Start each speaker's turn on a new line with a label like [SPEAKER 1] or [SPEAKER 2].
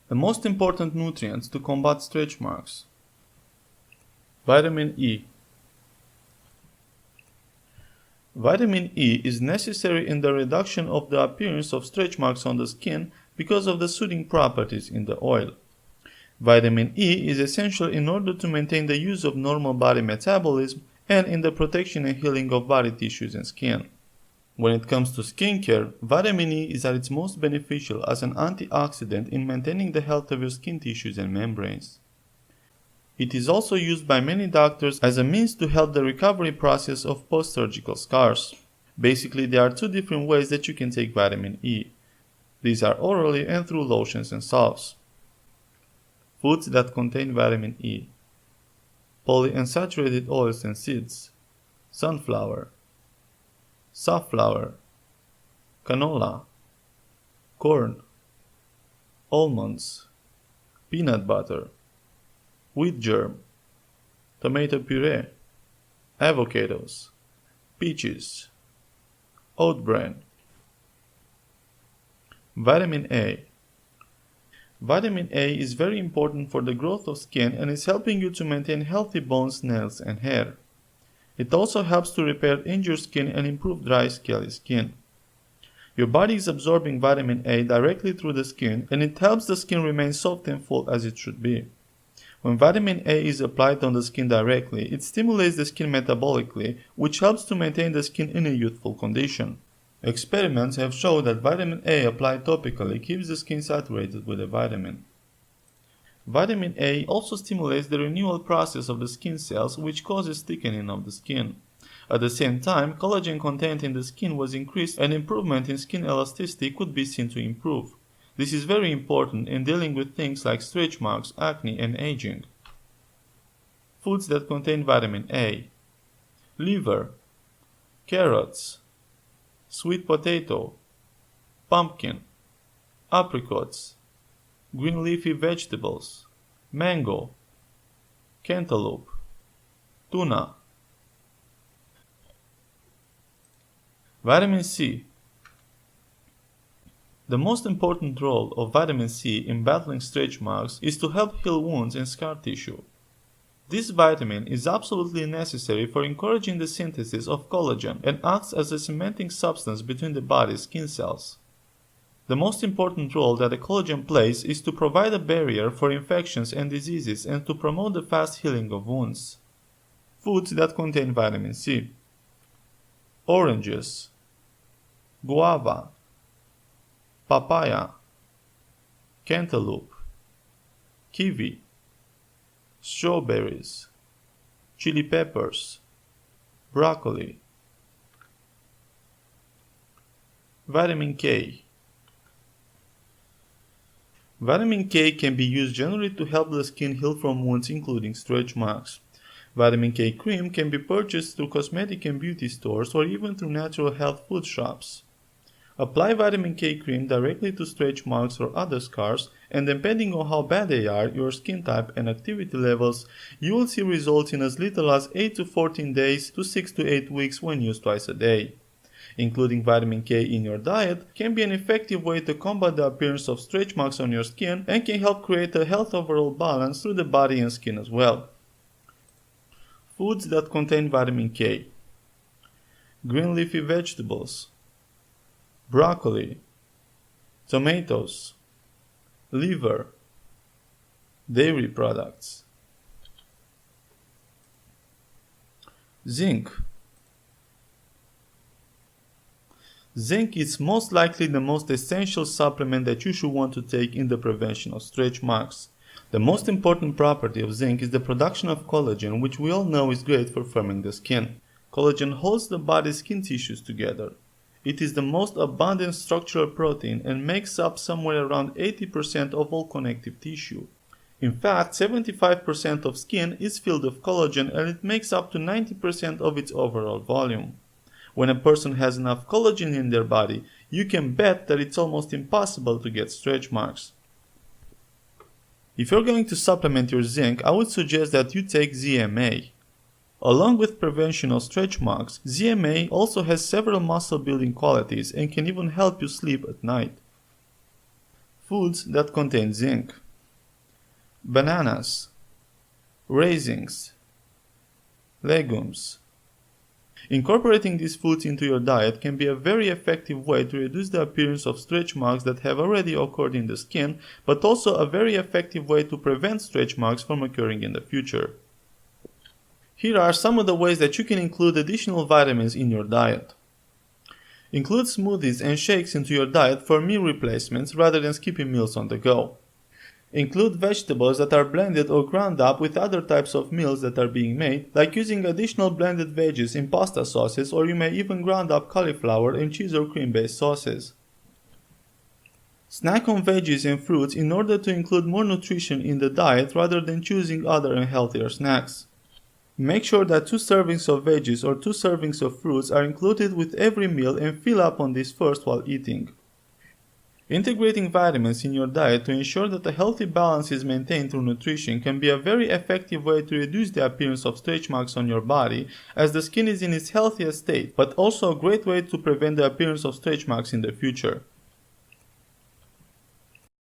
[SPEAKER 1] The most important nutrients to combat stretch marks. Vitamin E. Vitamin E is necessary in the reduction of the appearance of stretch marks on the skin because of the soothing properties in the oil. Vitamin E is essential in order to maintain the use of normal body metabolism and in the protection and healing of body tissues and skin. When it comes to skincare, vitamin E is at its most beneficial as an antioxidant in maintaining the health of your skin tissues and membranes. It is also used by many doctors as a means to help the recovery process of post-surgical scars. Basically, there are two different ways that you can take vitamin E. These are orally and through lotions and salves. Foods that contain vitamin E. Polyunsaturated oils and seeds. Sunflower, safflower, canola, corn, almonds, peanut butter, wheat germ, tomato puree, avocados, peaches, oat bran. Vitamin A. Vitamin A is very important for the growth of skin and is helping you to maintain healthy bones, nails, and hair. It also helps to repair injured skin and improve dry, scaly skin. Your body is absorbing vitamin A directly through the skin, and it helps the skin remain soft and full as it should be. When vitamin A is applied on the skin directly, it stimulates the skin metabolically, which helps to maintain the skin in a youthful condition. Experiments have shown that vitamin A applied topically keeps the skin saturated with the vitamin. Vitamin A also stimulates the renewal process of the skin cells, which causes thickening of the skin. At the same time, collagen content in the skin was increased and improvement in skin elasticity could be seen to improve. This is very important in dealing with things like stretch marks, acne, and aging. Foods that contain vitamin A. Liver, carrots, sweet potato, pumpkin, apricots, green leafy vegetables, mango, cantaloupe, tuna. Vitamin C. The most important role of vitamin C in battling stretch marks is to help heal wounds and scar tissue. This vitamin is absolutely necessary for encouraging the synthesis of collagen and acts as a cementing substance between the body's skin cells. The most important role that the collagen plays is to provide a barrier for infections and diseases and to promote the fast healing of wounds. Foods that contain vitamin C. Oranges, guava, papaya, cantaloupe, kiwi, strawberries, chili peppers, broccoli. Vitamin K. Vitamin K can be used generally to help the skin heal from wounds including stretch marks. Vitamin K cream can be purchased through cosmetic and beauty stores or even through natural health food shops. Apply vitamin K cream directly to stretch marks or other scars, and depending on how bad they are, your skin type and activity levels, you will see results in as little as 8 to 14 days to 6 to 8 weeks when used twice a day. Including vitamin K in your diet can be an effective way to combat the appearance of stretch marks on your skin and can help create a health overall balance through the body and skin as well. Foods that contain vitamin K. Green leafy vegetables, broccoli, tomatoes, liver, dairy products. Zinc. Zinc is most likely the most essential supplement that you should want to take in the prevention of stretch marks. The most important property of zinc is the production of collagen, which we all know is great for firming the skin. Collagen holds the body's skin tissues together. It is the most abundant structural protein and makes up somewhere around 80% of all connective tissue. In fact, 75% of skin is filled with collagen and it makes up to 90% of its overall volume. When a person has enough collagen in their body, you can bet that it's almost impossible to get stretch marks. If you're going to supplement your zinc, I would suggest that you take ZMA. Along with prevention of stretch marks, ZMA also has several muscle building qualities and can even help you sleep at night. Foods that contain zinc: bananas, raisins, legumes. Incorporating these foods into your diet can be a very effective way to reduce the appearance of stretch marks that have already occurred in the skin, but also a very effective way to prevent stretch marks from occurring in the future. Here are some of the ways that you can include additional vitamins in your diet. Include smoothies and shakes into your diet for meal replacements rather than skipping meals on the go. Include vegetables that are blended or ground up with other types of meals that are being made, like using additional blended veggies in pasta sauces, or you may even ground up cauliflower in cheese or cream-based sauces. Snack on veggies and fruits in order to include more nutrition in the diet rather than choosing other and healthier snacks. Make sure that 2 servings of veggies or 2 servings of fruits are included with every meal and fill up on this first while eating. Integrating vitamins in your diet to ensure that a healthy balance is maintained through nutrition can be a very effective way to reduce the appearance of stretch marks on your body as the skin is in its healthiest state, but also a great way to prevent the appearance of stretch marks in the future.